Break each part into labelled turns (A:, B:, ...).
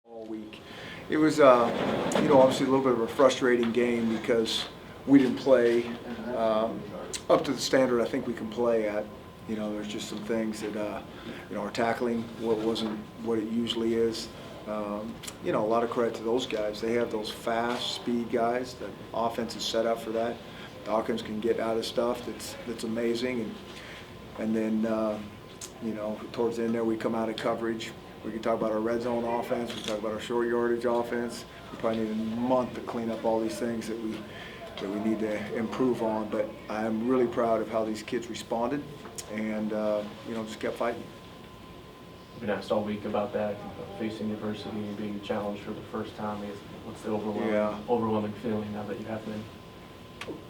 A: all week. It was, obviously a little bit of a frustrating game because we didn't play up to the standard I think we can play at. There's just some things that, our tackling wasn't what it usually is. A lot of credit to those guys. They have those fast speed guys. The offense is set up for that. Dawkins can get out of stuff that's amazing. And then, towards the end there, we come out of coverage. We can talk about our red zone offense. We can talk about our short yardage offense. We probably need a month to clean up all these things that we need to improve on. But I'm really proud of how these kids responded and, just kept fighting.
B: Been asked all week about that, facing adversity and being challenged for the first time. What's the overwhelming feeling now that you have been?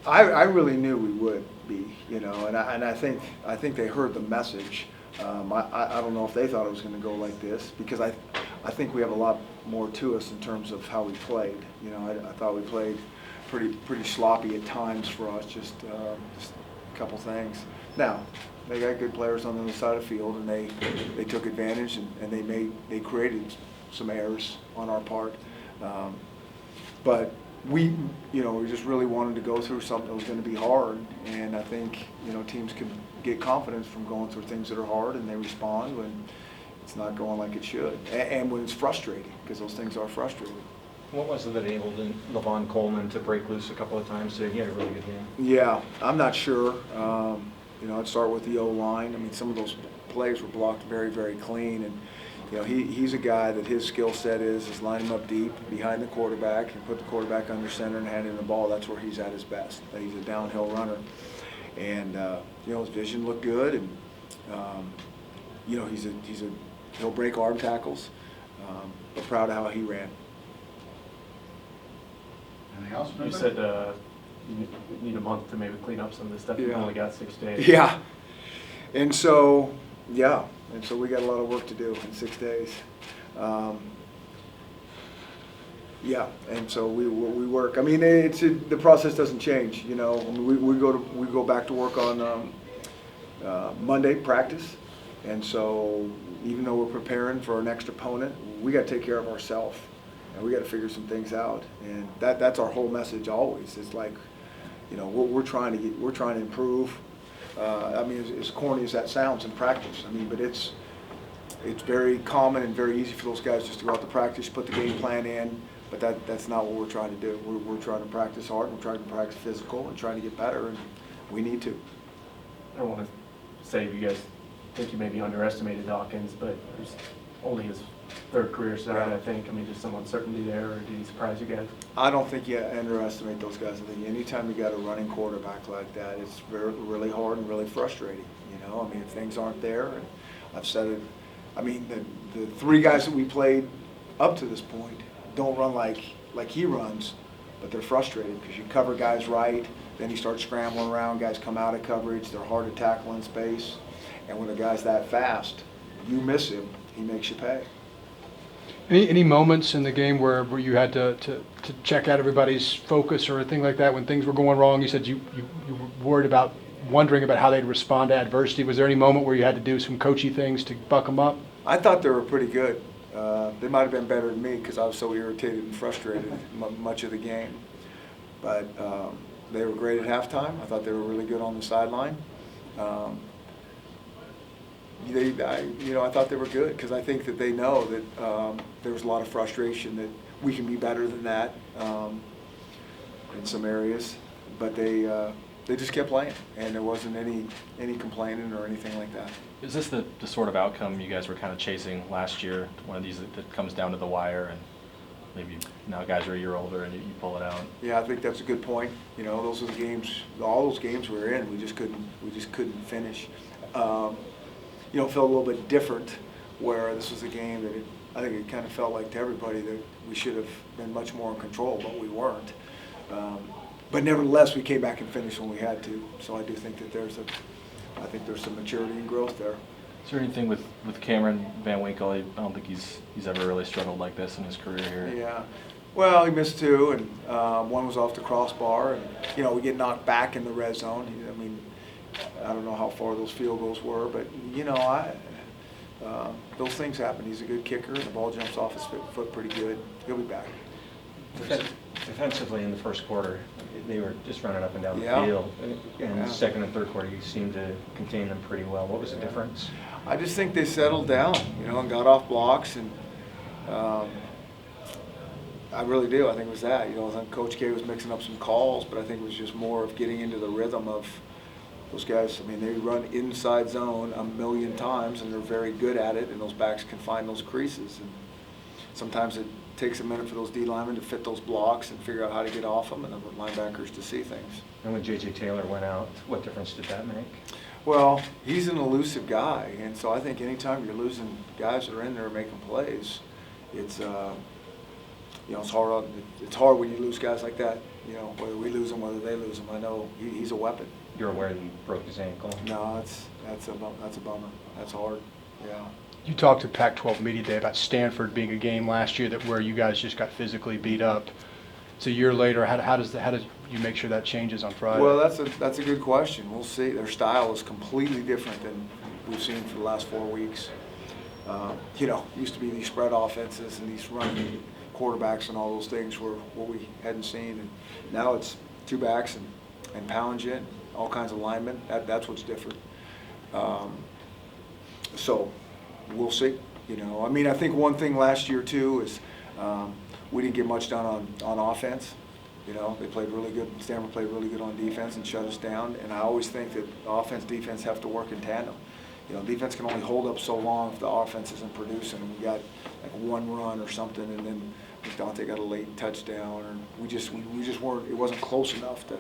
A: I really knew we would be, and I think they heard the message. I don't know if they thought it was going to go like this because I think we have a lot more to us in terms of how we played. I thought we played pretty sloppy at times for us, just a couple things. Now, they got good players on the other side of the field, and they took advantage and they created some errors on our part. But we just really wanted to go through something that was going to be hard, and I think teams can get confidence from going through things that are hard, and they respond when it's not going like it should, and when it's frustrating, because those things are frustrating.
C: What was it that enabled Levon Coleman to break loose a couple of times? So he had a really good game.
A: Yeah, I'm not sure. I'd start with the O-line. I mean, some of those plays were blocked very, very clean, and he's a guy that his skill set is line him up deep behind the quarterback and put the quarterback under center and hand him the ball. That's where he's at his best. He's a downhill runner, and his vision looked good, and he'll break arm tackles. But proud of how he ran.
D: Anything else?
B: You said you need a month to maybe clean up some of this stuff. You've only got 6 days.
A: Yeah, and so we got a lot of work to do in 6 days. And so we work. I mean, the process doesn't change. We go back to work on Monday practice, and so even though we're preparing for our next opponent, we got to take care of ourselves, and we got to figure some things out. And that's our whole message always. It's like, we're trying to improve. As corny as that sounds in practice, but it's very common and very easy for those guys just to go out to practice, put the game plan in, but that's not what we're trying to do. We're trying to practice hard, we're trying to practice physical, and trying to get better, and we need to.
B: I don't want to say you guys think you maybe underestimated Dawkins, but it's only his third career start, I think. Just some uncertainty there, or did he surprise you guys?
A: I don't think you underestimate those guys. I think anytime you got a running quarterback like that, it's really hard and really frustrating. If things aren't there, and I've said it. The 3 guys that we played up to this point don't run like he runs, but they're frustrated because you cover guys right, then you start scrambling around, guys come out of coverage, they're hard to tackle in space, and when a guy's that fast, you miss him, he makes you pay.
E: Any moments in the game where you had to check out everybody's focus or anything like that when things were going wrong? You said you were wondering about how they'd respond to adversity. Was there any moment where you had to do some coachy things to buck them up?
A: I thought they were pretty good. They might have been better than me because I was so irritated and frustrated much of the game. But they were great at halftime. I thought they were really good on the sideline. I thought they were good because I think that they know that there was a lot of frustration that we can be better than that in some areas, but they just kept playing, and there wasn't any complaining or anything like that.
C: Is this the sort of outcome you guys were kind of chasing last year? One of these that comes down to the wire, and maybe now guys are a year older and you pull it out? Yeah,
A: I think that's a good point. Those are the games. All those games we were in, we just couldn't finish. It felt a little bit different, where this was a game that I think it kind of felt like to everybody that we should have been much more in control, but we weren't. But nevertheless, we came back and finished when we had to. So I do think that there's some maturity and growth there.
C: Is there anything with Cameron Van Winkle? I don't think he's ever really struggled like this in his career here.
A: Yeah. Well, he missed 2, and one was off the crossbar, and we get knocked back in the red zone. I don't know how far those field goals were, but those things happen. He's a good kicker, and the ball jumps off his foot pretty good. He'll be back.
D: Defensively in the first quarter, they were just running up and down the
A: Yeah.
D: field. In
A: Yeah.
D: the second and third quarter, you seemed to contain them pretty well. What was the difference?
A: I just think they settled down, and got off blocks, and I really do. I think it was that. I think Coach K was mixing up some calls, but I think it was just more of getting into the rhythm of those guys. I mean, they run inside zone a million times, and they're very good at it, and those backs can find those creases. And sometimes it takes a minute for those D linemen to fit those blocks and figure out how to get off them, and the linebackers to see things.
D: And when J.J. Taylor went out, what difference did that make?
A: Well, he's an elusive guy, and so I think anytime you're losing guys that are in there making plays, it's it's hard. It's hard when you lose guys like that. Whether we lose them, whether they lose them. I know he's a weapon.
D: You're aware that he broke his ankle?
A: No, that's a bummer. That's hard. Yeah.
E: You talked to Pac-12 Media Day about Stanford being a game last year where you guys just got physically beat up. It's a year later. How does you make sure that changes on Friday?
A: Well, that's a good question. We'll see. Their style is completely different than we've seen for the last 4 weeks. Used to be these spread offenses and these running quarterbacks and all those things were what we hadn't seen, and now it's two backs and pound you, and all kinds of linemen. That's what's different. So we'll see. I think one thing last year too is we didn't get much done on offense. They played really good. Stanford played really good on defense and shut us down. And I always think that offense, defense have to work in tandem. Defense can only hold up so long if the offense isn't producing. We got like one run or something, and then Dante got a late touchdown, or we just weren't. It wasn't close enough to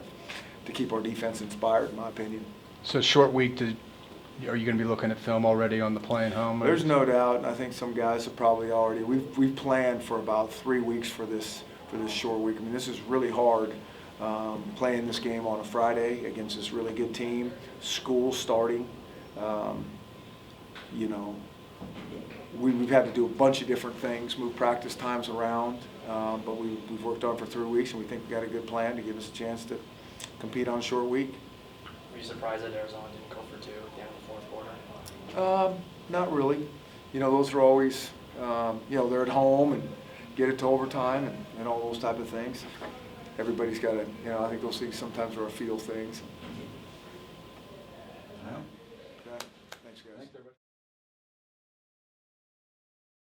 A: keep our defense inspired, in my opinion.
E: So short week. Are you going to be looking at film already on the plane home?
A: There's no doubt, and I think some guys have probably already. We've planned for about 3 weeks for this short week. I mean, this is really hard, playing this game on a Friday against this really good team. School starting. We've had to do a bunch of different things, move practice times around, but we've worked on it for 3 weeks, and we think we got a good plan to give us a chance to compete on a short week.
F: Were you surprised that Arizona didn't go for 2 at the end of the fourth quarter?
A: Not really. Those are always, they're at home and get it to overtime and all those type of things. Everybody's got to, I think those things sometimes are a feel things.